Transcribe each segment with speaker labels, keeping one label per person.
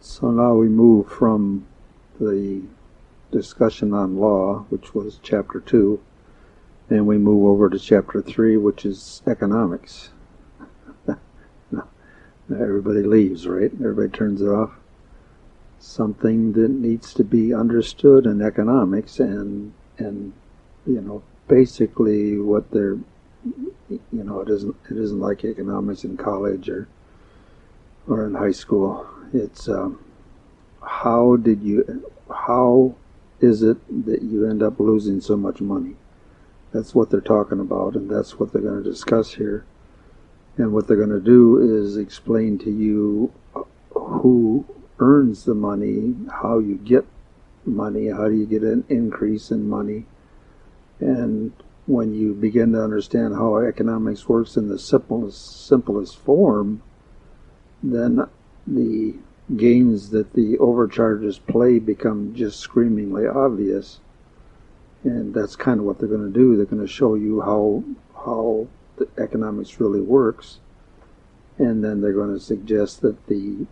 Speaker 1: So now we move from the discussion on law, which was chapter 2, and we move over to chapter 3, which is economics. Now everybody leaves, right? Everybody turns it off. Something that needs to be understood in economics, and basically what they're, it isn't like economics in college or in high school. It's how is it that you end up losing so much money? That's what they're talking about, and that's what they're going to discuss here. And what they're going to do is explain to you who earns the money, how you get money, how do you get an increase in money. And when you begin to understand how economics works in the simplest form, then the games that the overchargers play become just screamingly obvious. And that's kind of what they're going to do. They're going to show you how the economics really works. And then they're going to suggest that the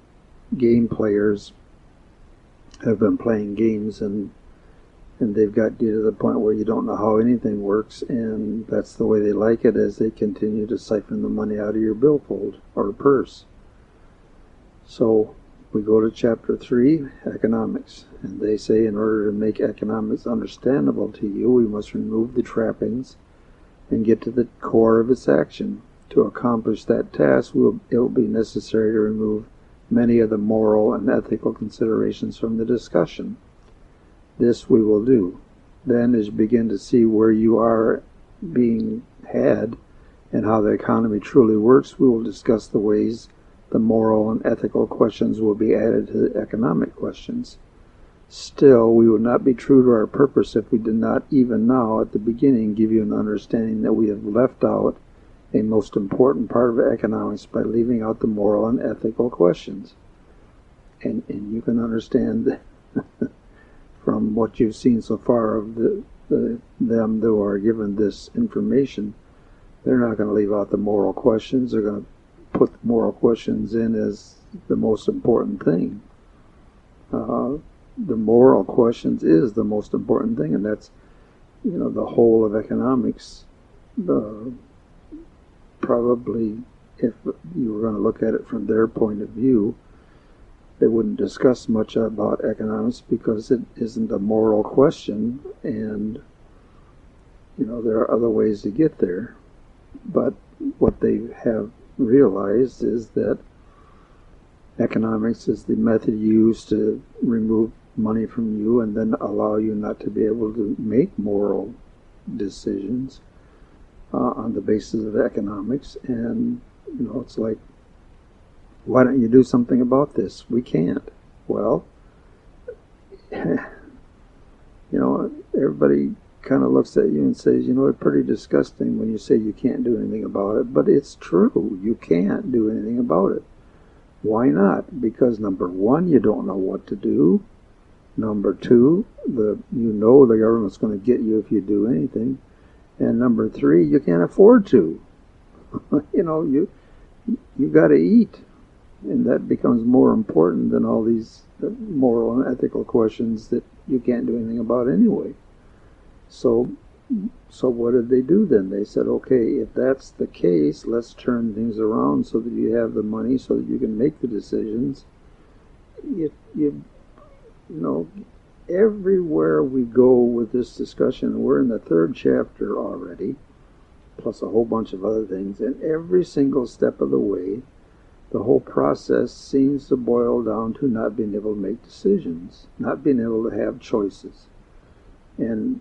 Speaker 1: game players have been playing games and they've got you to the point where you don't know how anything works, and that's the way they like it as they continue to siphon the money out of your billfold or purse. So we go to chapter 3, economics, and they say in order to make economics understandable to you, we must remove the trappings and get to the core of its action. To accomplish that task, it will be necessary to remove many of the moral and ethical considerations from the discussion. This we will do. Then, as you begin to see where you are being had and how the economy truly works, we will discuss the ways the moral and ethical questions will be added to the economic questions. Still, we would not be true to our purpose if we did not, even now, at the beginning, give you an understanding that we have left out a most important part of economics by leaving out the moral and ethical questions. And you can understand from what you've seen so far of them who are given this information, they're not going to leave out the moral questions. They're going to put the moral questions in as the most important thing. The moral questions is the most important thing, and that's, the whole of economics. Probably, if you were going to look at it from their point of view, they wouldn't discuss much about economics because it isn't a moral question, and there are other ways to get there. But what they have realized is that economics is the method used to remove money from you and then allow you not to be able to make moral decisions on the basis of economics. And it's like, why don't you do something about this? We can't. Well, everybody kind of looks at you and says, it's pretty disgusting when you say you can't do anything about it, but it's true. You can't do anything about it. Why not? Because number one, you don't know what to do. Number two, the government's going to get you if you do anything. And number three, you can't afford to. You got to eat. And that becomes more important than all these moral and ethical questions that you can't do anything about anyway. So what did they do then? They said, okay, if that's the case, let's turn things around so that you have the money so that you can make the decisions. Everywhere we go with this discussion, we're in the 3rd chapter already, plus a whole bunch of other things, and every single step of the way, the whole process seems to boil down to not being able to make decisions, not being able to have choices. And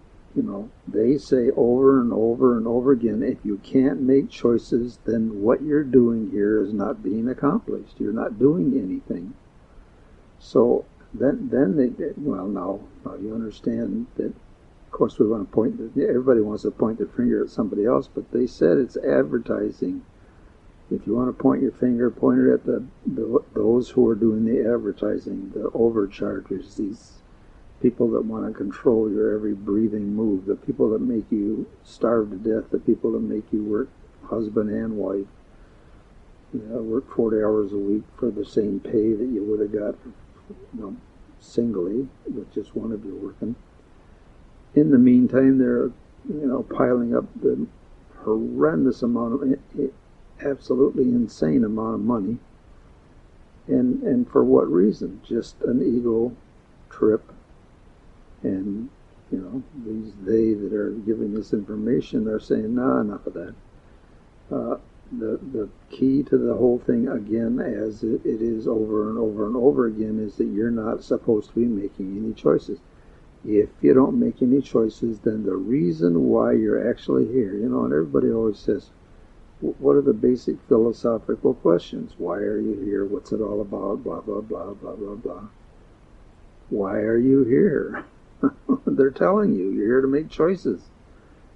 Speaker 1: they say over and over and over again, if you can't make choices, then what you're doing here is not being accomplished. You're not doing anything. So then now you understand that, of course, we want to everybody wants to point their finger at somebody else, but they said it's advertising. If you want to point your finger, point it at those who are doing the advertising, the overchargers, these people that want to control your every breathing move, the people that make you starve to death, the people that make you work husband and wife, work 40 hours a week for the same pay that you would have got singly with just one of you working. In the meantime, they're piling up the horrendous amount of absolutely insane amount of money. And for what reason? Just an ego trip. And they that are giving this information are saying, nah, enough of that. The key to the whole thing, again, as it is over and over and over again, is that you're not supposed to be making any choices. If you don't make any choices, then the reason why you're actually here, and everybody always says, what are the basic philosophical questions? Why are you here? What's it all about? Blah, blah, blah, blah, blah, blah. Why are you here? They're telling you, you're here to make choices.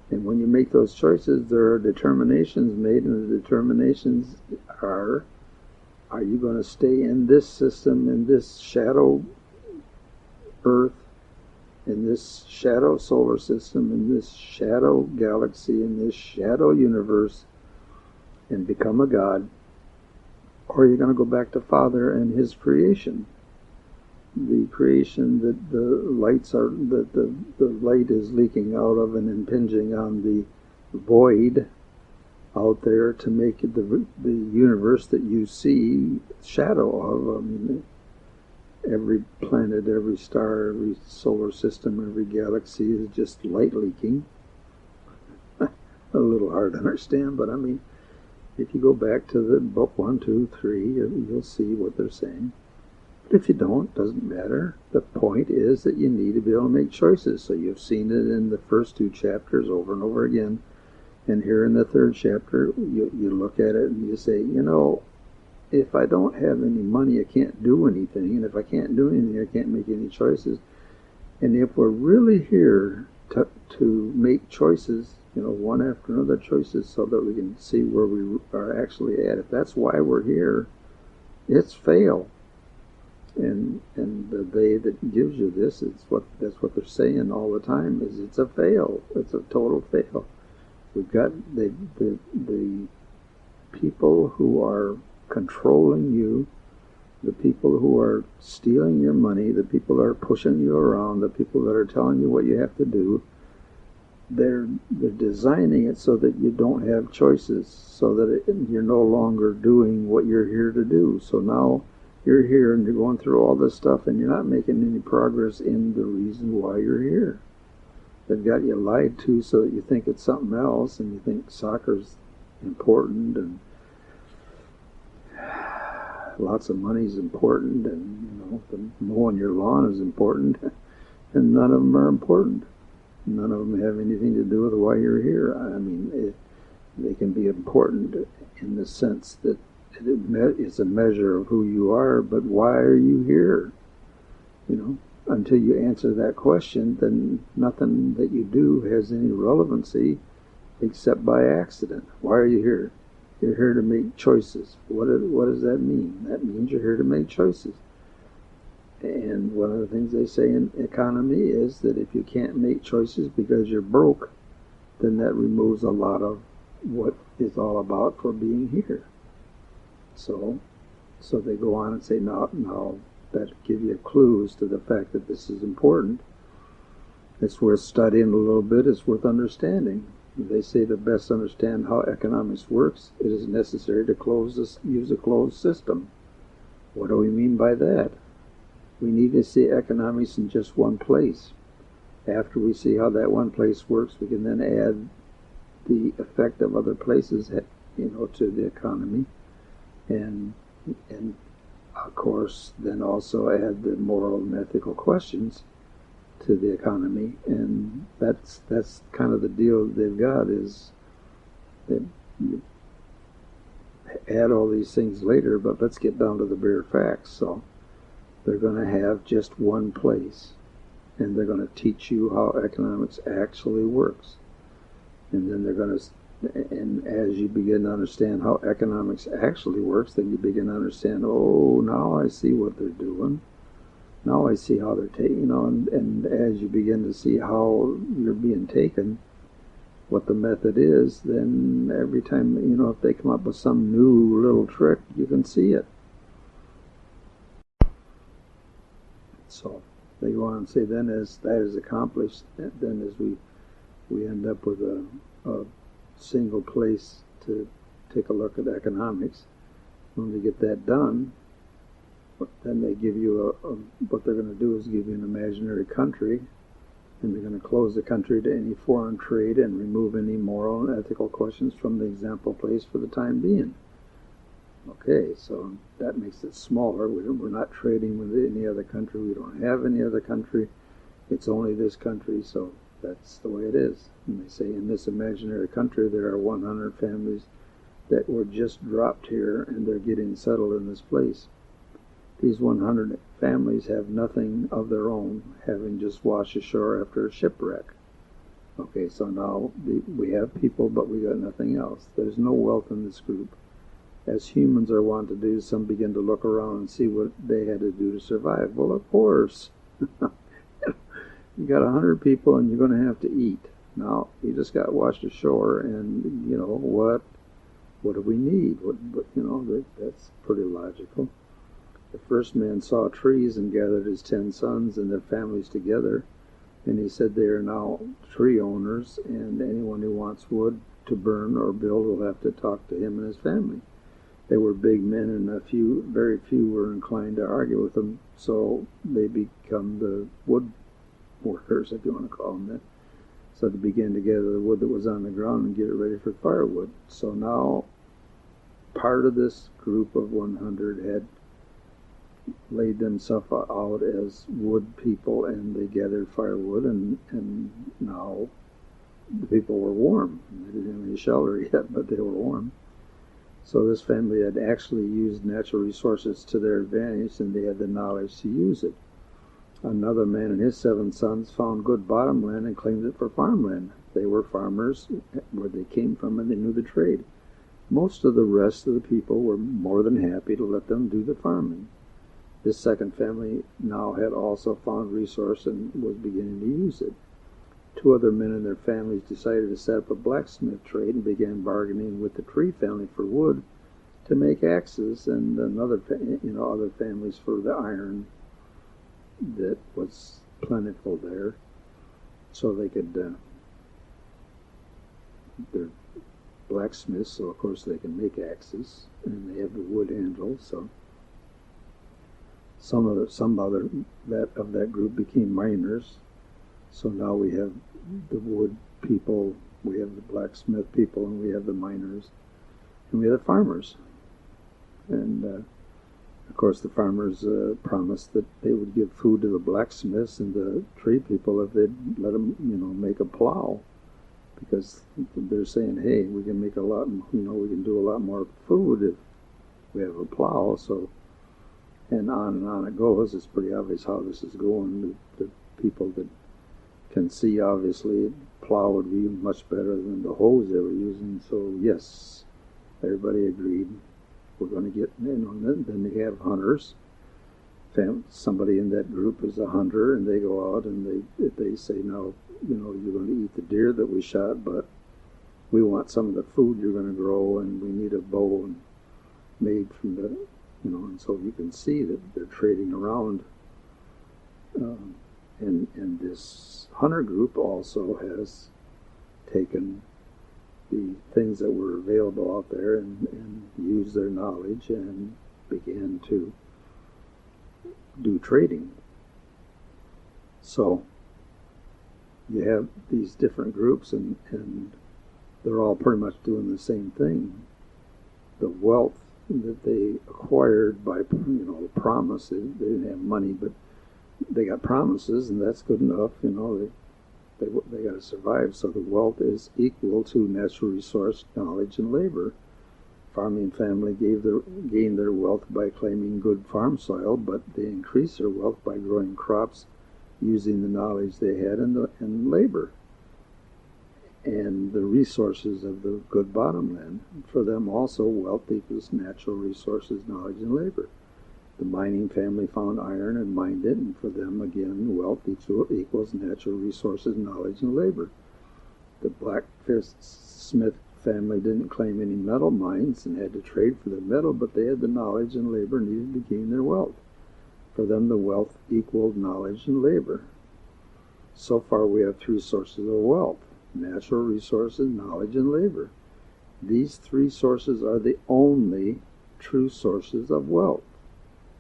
Speaker 1: And when you make those choices, there are determinations made, and the determinations are you going to stay in this system, in this shadow Earth, in this shadow solar system, in this shadow galaxy, in this shadow universe, and become a god, or are you going to go back to Father and His creation? The creation that the light is leaking out of and impinging on the void out there to make it the universe that you see shadow of. I mean, every planet, every star, every solar system, every galaxy is just light leaking. A little hard to understand, but I mean, if you go back to the book 1, 2, 3, you'll see what they're saying. But if you don't, doesn't matter. The point is that you need to be able to make choices. So you've seen it in the first 2 chapters over and over again. And here in the 3rd chapter, you look at it and you say, if I don't have any money, I can't do anything. And if I can't do anything, I can't make any choices. And if we're really here to make choices, one after another choices, so that we can see where we are actually at, if that's why we're here, it's fail. And the they that gives you this, that's what they're saying all the time, is it's a fail. It's a total fail. We've got the people who are controlling you, the people who are stealing your money, the people that are pushing you around, the people that are telling you what you have to do. They're designing it so that you don't have choices, so that you're no longer doing what you're here to do. So now you're here and you're going through all this stuff and you're not making any progress in the reason why you're here. They've got you lied to so that you think it's something else, and you think soccer's important and lots of money's important, and mowing your lawn is important, and none of them are important. None of them have anything to do with why you're here. I mean, they can be important in the sense that it's a measure of who you are, but why are you here? Until you answer that question, then nothing that you do has any relevancy except by accident. Why are you here? You're here to make choices. What does that mean? That means you're here to make choices. And one of the things they say in economy is that if you can't make choices because you're broke, then that removes a lot of what it's all about for being here. So they go on and say, now that give you clues to the fact that this is important. It's worth studying a little bit. It's worth understanding. They say to best understand how economics works, it is necessary to use a closed system. What do we mean by that? We need to see economics in just one place. After we see how that one place works, we can then add the effect of other places, to the economy, and of course, then also add the moral and ethical questions to the economy. And that's kind of the deal they've got, is that you add all these things later, but let's get down to the bare facts. So they're going to have just one place, and they're going to teach you how economics actually works. And then they're going to, and as you begin to understand how economics actually works, then you begin to understand, oh, now I see what they're doing. Now I see how they're taking, and as you begin to see how you're being taken, what the method is, then every time, if they come up with some new little trick, you can see it. So they go on and say, then as that is accomplished, then as we end up with a single place to take a look at economics. When we get that done, then they give you what they're going to do is give you an imaginary country, and they're going to close the country to any foreign trade and remove any moral and ethical questions from the example place for the time being. Okay, so that makes it smaller. We're not trading with any other country. We don't have any other country. It's only this country, so that's the way it is. And they say in this imaginary country there are 100 families that were just dropped here, and they're getting settled in this place. These 100 families have nothing of their own, having just washed ashore after a shipwreck. Okay, so now we have people, but we got nothing else. There's no wealth in this group. As humans are wont to do, some begin to look around and see what they had to do to survive. Well, of course. You got 100 people, and you're going to have to eat. Now, you just got washed ashore, and, what do we need? That's pretty logical. The first man saw trees and gathered his 10 sons and their families together, and he said they are now tree owners, and anyone who wants wood to burn or build will have to talk to him and his family. They were big men, and very few were inclined to argue with them, so they become the wood workers, if you want to call them that. So they began to gather the wood that was on the ground and get it ready for firewood. So now part of this group of 100 had laid themselves out as wood people, and they gathered firewood, and now the people were warm. They didn't have any shelter yet, but they were warm. So this family had actually used natural resources to their advantage, and they had the knowledge to use it. Another man and his 7 sons found good bottomland and claimed it for farmland. They were farmers where they came from, and they knew the trade. Most of the rest of the people were more than happy to let them do the farming. This second family now had also found resource and was beginning to use it. 2 other men and their families decided to set up a blacksmith trade and began bargaining with the tree family for wood to make axes, and other families for the iron that was plentiful there, so they could they're blacksmiths, so of course they can make axes, and they have the wood handle. So some other of that group became miners. So now we have the wood people, we have the blacksmith people, and we have the miners, and we have the farmers. And of course the farmers promised that they would give food to the blacksmiths and the tree people if they'd let them, make a plow, because they're saying, hey, we can make we can do a lot more food if we have a plow. So, and on it goes. It's pretty obvious how this is going. The people that can see, obviously, plow would be much better than the hose they were using. So yes, everybody agreed. We're going to get, then they have hunters. Somebody in that group is a hunter, and they go out and they say, no, you're going to eat the deer that we shot, but we want some of the food you're going to grow, and we need a bow made from the, and so you can see that they're trading around. And this hunter group also has taken the things that were available out there and used their knowledge and began to do trading. So you have these different groups, and they're all pretty much doing the same thing. The wealth that they acquired by promise, they didn't have money, but they got promises, and that's good enough. They got to survive. So the wealth is equal to natural resource, knowledge, and labor. Farming family gained their wealth by claiming good farm soil, but they increased their wealth by growing crops using the knowledge they had and labor and the resources of the good bottomland. For them also, wealth equals natural resources, knowledge, and labor. The mining family found iron and mined it, and for them, again, wealth equals natural resources, knowledge, and labor. The blacksmith family didn't claim any metal mines and had to trade for the metal, but they had the knowledge and labor needed to gain their wealth. For them, the wealth equaled knowledge and labor. So far, we have three sources of wealth: natural resources, knowledge, and labor. These three sources are the only true sources of wealth.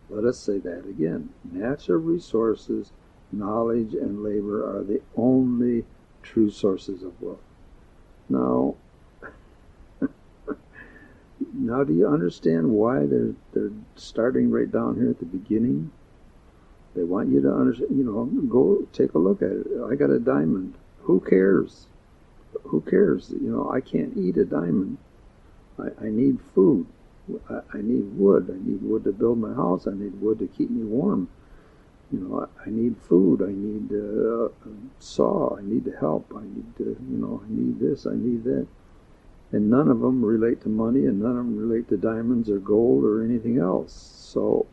Speaker 1: Let us say that again. Natural resources, knowledge, and labor are the only true sources of wealth. Now do you understand why they're starting right down here at the beginning? They want you to understand, go take a look at it. I got a diamond. Who cares? Who cares? I can't eat a diamond. I need food. I need wood. I need wood to build my house. I need wood to keep me warm. I need food. I need a saw. I need help. I need this. I need that. And none of them relate to money, and none of them relate to diamonds or gold or anything else. So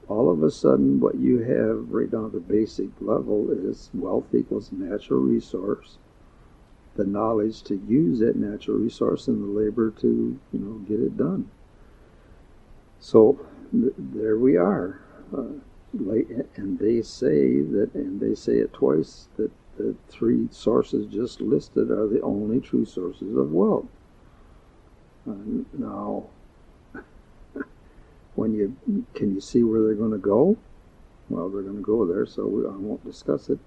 Speaker 1: all of a sudden, what you have right down at the basic level is wealth equals natural resource, the knowledge to use that natural resource, and the labor to get it done. So there we are. And they say that, and they say it twice, that the three sources just listed are the only true sources of wealth. Now, can you see where they're going to go? Well, they're going to go there, so I won't discuss it.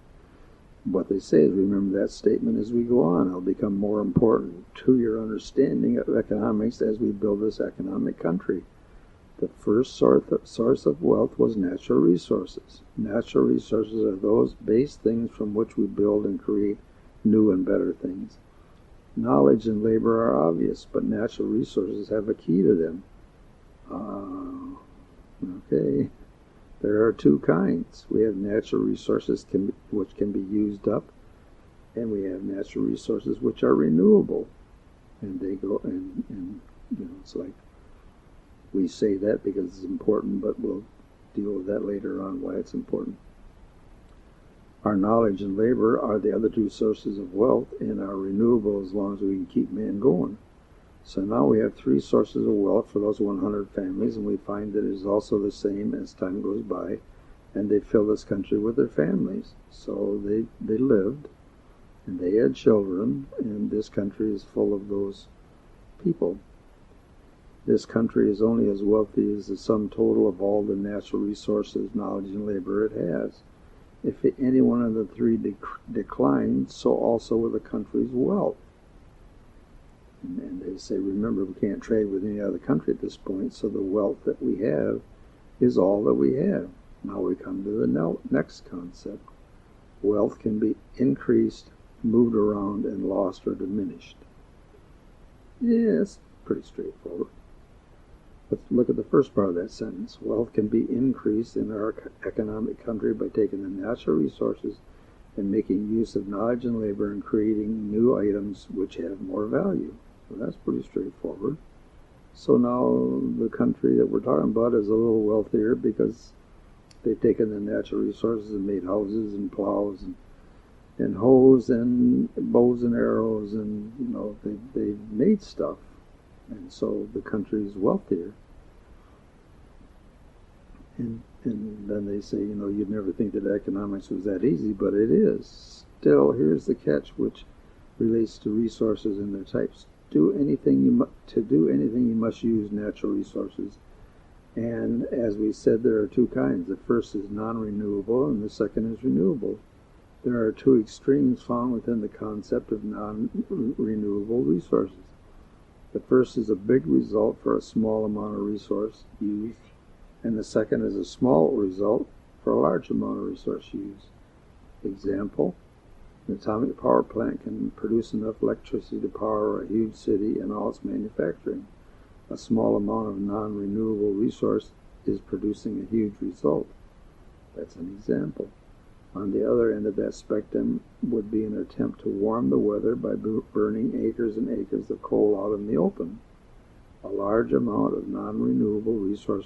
Speaker 1: What they say is, remember that statement as we go on. It'll become more important to your understanding of economics as we build this economic country. The first source of wealth was natural resources. Natural resources are those base things from which we build and create new and better things. Knowledge and labor are obvious, but natural resources have a key to them. Okay, there are two kinds. We have natural resources which can be used up, and we have natural resources which are renewable. And they go, and it's like, we say that because it's important, but we'll deal with that later on, why it's important. Our knowledge and labor are the other two sources of wealth, and are renewable as long as we can keep man going. So now we have three sources of wealth for those 100 families, and we find that it is also the same as time goes by, and they fill this country with their families. So they lived, and they had children, and this country is full of those people. This country is only as wealthy as the sum total of all the natural resources, knowledge, and labor it has. If any one of the three declines, so also will the country's wealth. And they say, remember, we can't trade with any other country at this point, so the wealth that we have is all that we have. Now we come to the next concept. Wealth can be increased, moved around, and lost or diminished. Yeah, it's pretty straightforward. Let's look at the first part of that sentence. Wealth can be increased in our economic country by taking the natural resources and making use of knowledge and labor and creating new items which have more value. So that's pretty straightforward. So now the country that we're talking about is a little wealthier because they've taken the natural resources and made houses and plows and hoes and bows and arrows, and they've made stuff. And so the country is wealthier. And then they say, you'd never think that economics was that easy, but it is. Still, here's the catch, which relates to resources and their types. To do anything, you must use natural resources. And as we said, there are two kinds. The first is non-renewable, and the second is renewable. There are two extremes found within the concept of non-renewable resources. The first is a big result for a small amount of resource used, and the second is a small result for a large amount of resource used. Example, an atomic power plant can produce enough electricity to power a huge city and all its manufacturing. A small amount of non-renewable resource is producing a huge result. That's an example. On the other end of that spectrum would be an attempt to warm the weather by burning acres and acres of coal out in the open. A large amount of non-renewable resource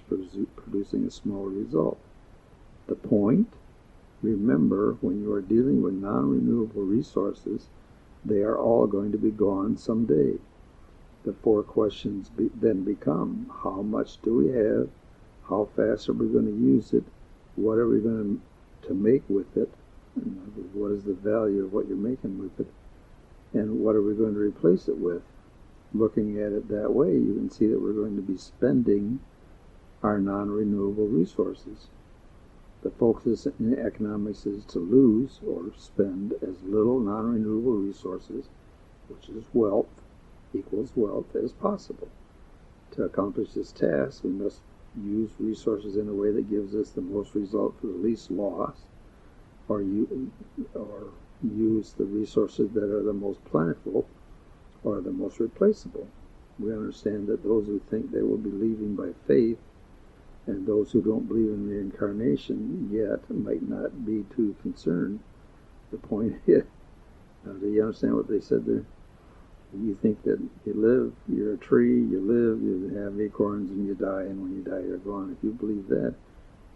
Speaker 1: producing a small result. The point? Remember, when you are dealing with non-renewable resources, they are all going to be gone someday. The four questions then become: how much do we have? How fast are we going to use it? what are we going to make with it? What is the value of what you're making with it? And what are we going to replace it with? Looking at it that way, you can see that we're going to be spending our non-renewable resources. The focus in economics is to lose or spend as little non-renewable resources, which is wealth, equals wealth, as possible. To accomplish this task, we must use resources in a way that gives us the most result for the least loss, or use the resources that are the most plentiful or the most replaceable. We understand that those who think they will be leaving by faith and those who don't believe in reincarnation yet might not be too concerned. The point is, do you understand what they said there? You think that you live, you're a tree, you live, you have acorns, and you die, and when you die, you're gone. If you believe that,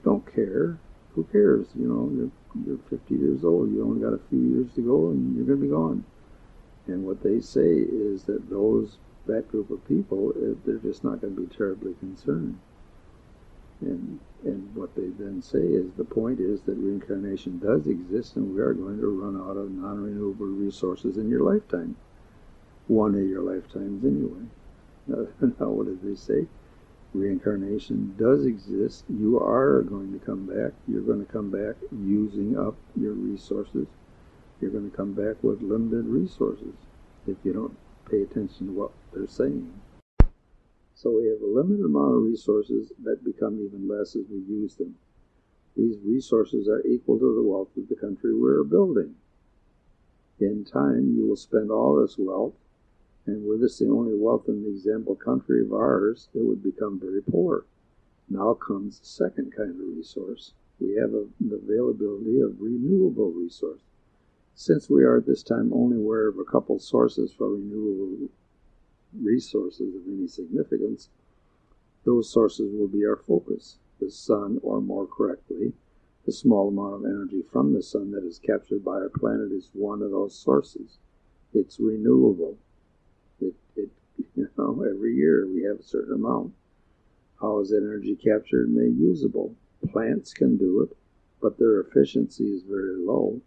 Speaker 1: don't care. Who cares? You know, you're 50 years old. You only got a few years to go, and you're going to be gone. And what they say is that that group of people, they're just not going to be terribly concerned. And what they then say is the point is that reincarnation does exist, and we are going to run out of non-renewable resources in your lifetime. One of your lifetimes anyway. Now what did they say? Reincarnation does exist. You are going to come back. You're going to come back using up your resources. You're going to come back with limited resources if you don't pay attention to what they're saying. So we have a limited amount of resources that become even less as we use them. These resources are equal to the wealth of the country we're building. In time, you will spend all this wealth, and were this the only wealth in the example country of ours, it would become very poor. Now comes the second kind of resource. We have the availability of renewable resource. Since we are at this time only aware of a couple sources for renewable resources of any significance, those sources will be our focus. The sun, or more correctly, the small amount of energy from the sun that is captured by our planet is one of those sources. It's renewable. Every year we have a certain amount. How is energy captured and made usable? Plants can do it, but their efficiency is very low.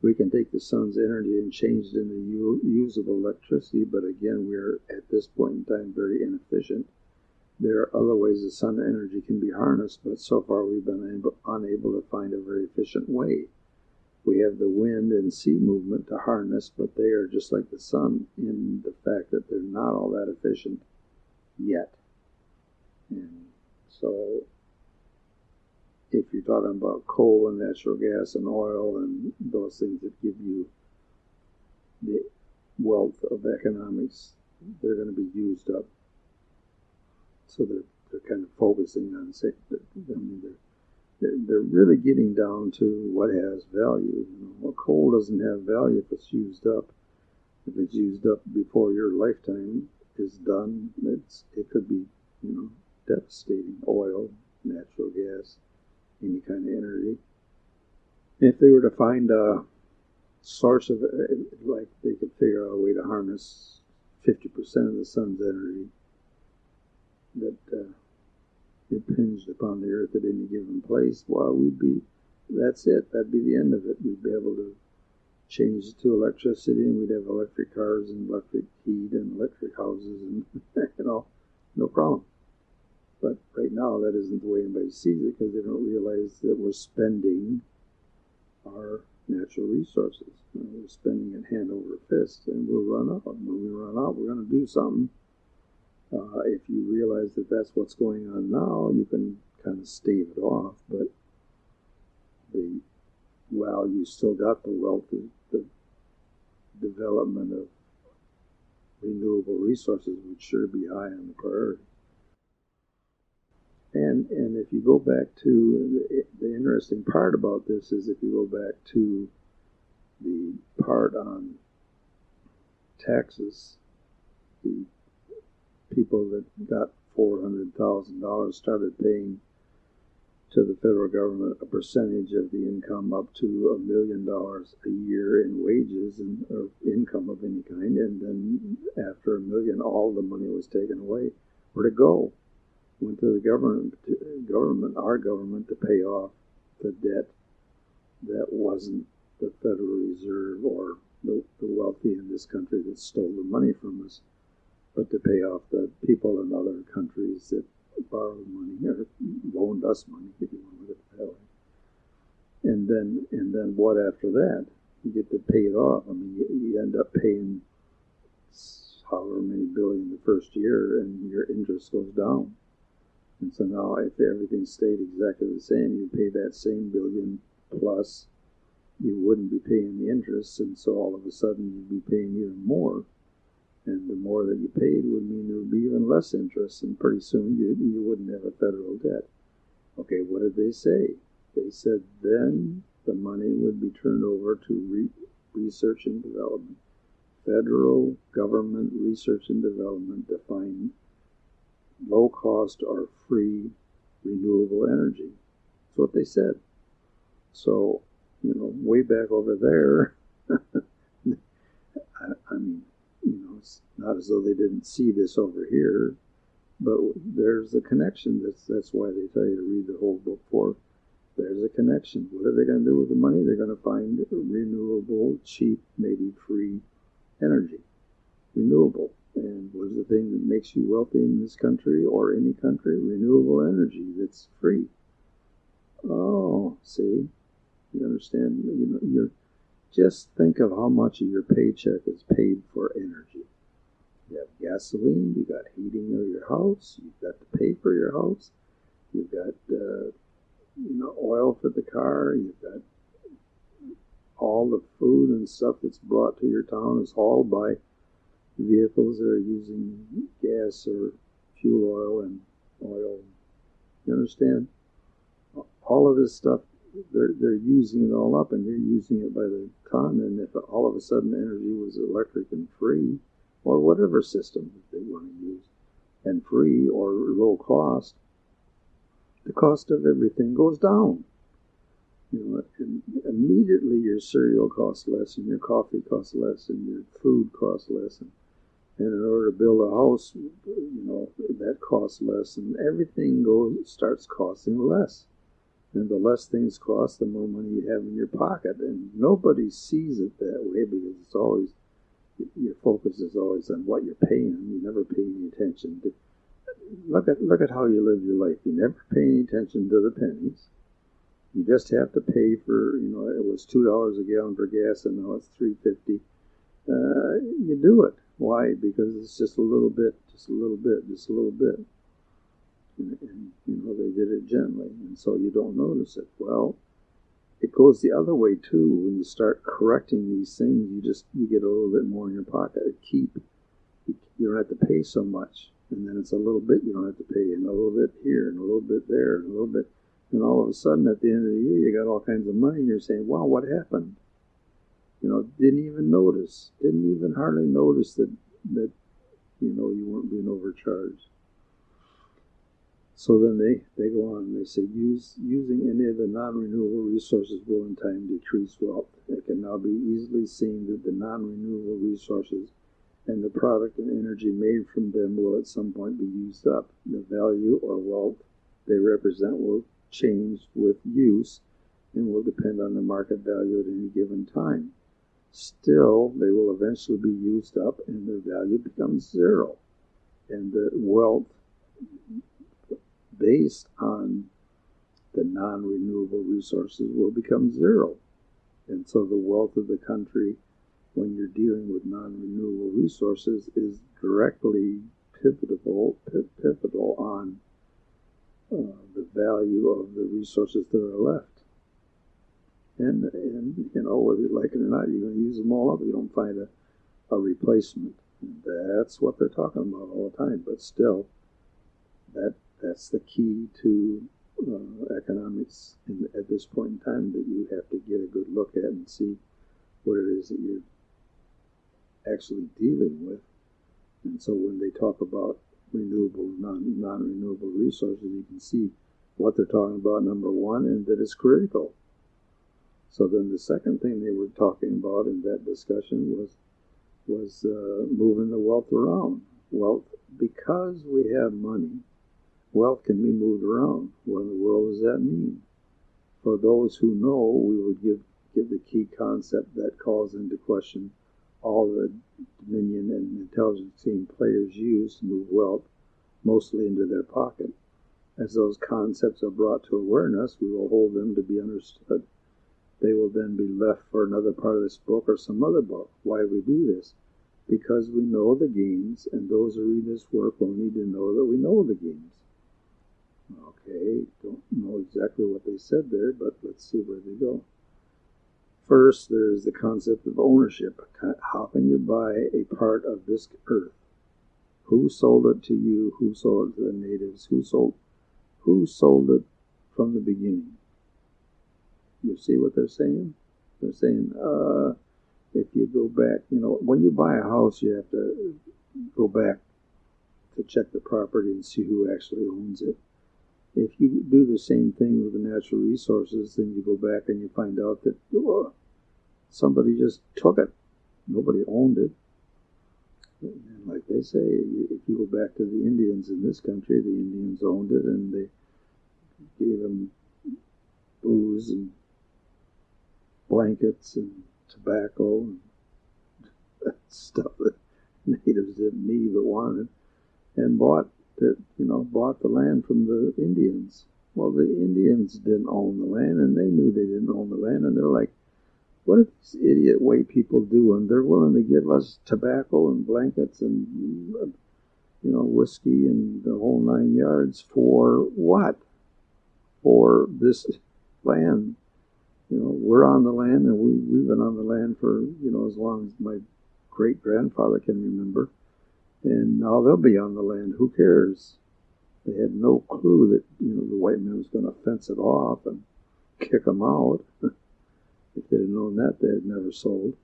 Speaker 1: We can take the sun's energy and change it into usable electricity, but again, we're at this point in time very inefficient. There are other ways the sun energy can be harnessed, but so far we've been unable to find a very efficient way. We have the wind and sea movement to harness, but they are just like the sun in the fact that they're not all that efficient yet. And so if you're talking about coal and natural gas and oil and those things that give you the wealth of economics, they're going to be used up. So they're kind of focusing on, they're really getting down to what has value. Coal doesn't have value if it's used up. If it's used up before your lifetime is done, it could be devastating. Oil, natural gas, any kind of energy. If they were to find a source of it, like they could figure out a way to harness 50% of the sun's energy that impinged upon the earth at any given place, well, that's it. That'd be the end of it. We'd be able to change it to electricity, and we'd have electric cars and electric heat and electric houses, and no problem. But right now, that isn't the way anybody sees it, because they don't realize that we're spending our natural resources. We're spending it hand over fist, and we'll run out. When we run out, we're going to do something. If you realize that that's what's going on now, you can kind of stave it off. But while you still got the wealth, the development of renewable resources would sure be high on the priority. And if you go back to the interesting part about this is if you go back to the part on taxes, the people that got $400,000 started paying to the federal government a percentage of the income up to $1 million a year in wages or income of any kind, and then after $1 million, all the money was taken away. Where'd it go? Went to the government, our government, to pay off the debt that wasn't the Federal Reserve or the wealthy in this country that stole the money from us, but to pay off the people in other countries that borrowed money or loaned us money, if you want to look at it that way. And then what after that? You get to pay it off. I mean, you end up paying however many billion the first year, and your interest goes down. And so now, if everything stayed exactly the same, you pay that same billion plus, you wouldn't be paying the interest, and so all of a sudden you'd be paying even more. And the more that you paid would mean there would be even less interest, and pretty soon you wouldn't have a federal debt. Okay, what did they say? They said then the money would be turned over to research and development. Federal government research and development to find low cost or free renewable energy. That's what they said. So, way back over there, I mean, it's not as though they didn't see this over here, but there's a connection. That's why they tell you to read the whole book for. There's a connection. What are they going to do with the money? They're going to find renewable, cheap, maybe free energy. Renewable. And what is the thing that makes you wealthy in this country or any country? Renewable energy that's free. Oh, see? You understand? You're just think of how much of your paycheck is paid for energy. You have gasoline, you got heating of your house, you've got to pay for your house, you've got oil for the car, you've got all the food and stuff that's brought to your town is hauled by vehicles that are using gas or fuel oil and oil. You understand? All of this stuff, they're using it all up, and you're using it by the ton. And if all of a sudden energy was electric and free, or whatever system that they want to use, and free or low cost, the cost of everything goes down. And immediately your cereal costs less, and your coffee costs less, and your food costs less, and in order to build a house, that costs less, and everything starts costing less. And the less things cost, the more money you have in your pocket. And nobody sees it that way because it's always, your focus is always on what you're paying. You never pay any attention to, look at how you live your life. You never pay any attention to the pennies. You just have to pay for, it was $2 a gallon for gas and now it's $3.50. You do it. Why? Because it's just a little bit, just a little bit, just a little bit. And they did it gently, and so you don't notice it. Well, it goes the other way too. When you start correcting these things, you get a little bit more in your pocket. You don't have to pay so much, and then it's a little bit you don't have to pay, and a little bit here, and a little bit there, and a little bit, and all of a sudden at the end of the year you got all kinds of money, and you're saying, "Wow, what happened?" Didn't even notice, didn't even hardly notice that you weren't being overcharged. So then they go on and they say, using any of the non-renewable resources will in time decrease wealth. It can now be easily seen that the non-renewable resources and the product and energy made from them will at some point be used up. The value or wealth they represent will change with use and will depend on the market value at any given time. Still, they will eventually be used up and their value becomes zero. And the wealth based on the non-renewable resources will become zero. And so the wealth of the country, when you're dealing with non-renewable resources, is directly pivotal on the value of the resources that are left. And whether you like it or not, you're going to use them all up. You don't find a replacement. That's what they're talking about all the time. But still, that's the key to economics at this point in time, that you have to get a good look at and see what it is that you're actually dealing with. And so when they talk about renewable, non-renewable resources, you can see what they're talking about, number one, and that it's critical. So then the second thing they were talking about in that discussion was moving the wealth around. Wealth, because we have money, wealth can be moved around. What in the world does that mean? For those who know, we would give the key concept that calls into question all the dominion and intelligence team players use to move wealth, mostly into their pocket. As those concepts are brought to awareness, we will hold them to be understood. They will then be left for another part of this book or some other book. Why do we do this? Because we know the games, and those who read this work will need to know that we know the games. Okay, don't know exactly what they said there, but let's see where they go. First, there's the concept of ownership. How can you buy a part of this earth? Who sold it to you? Who sold it to the natives? Who sold it from the beginning? You see what they're saying? They're saying, if you go back, when you buy a house, you have to go back to check the property and see who actually owns it. If you do the same thing with the natural resources, then you go back and you find out that somebody just took it. Nobody owned it. And like they say, if you go back to the Indians in this country, the Indians owned it, and they gave them booze and blankets and tobacco and stuff that natives didn't need but wanted, and bought the land from the Indians. Well, the Indians didn't own the land, and they knew they didn't own the land, and they're like, what are these idiot white people doing? They're willing to give us tobacco and blankets and whiskey and the whole 9 yards for what? For this land. We're on the land, and we've been on the land for as long as my great grandfather can remember, and now they'll be on the land. Who cares? They had no clue that the white man was going to fence it off and kick them out. If they'd have known that, they had never sold.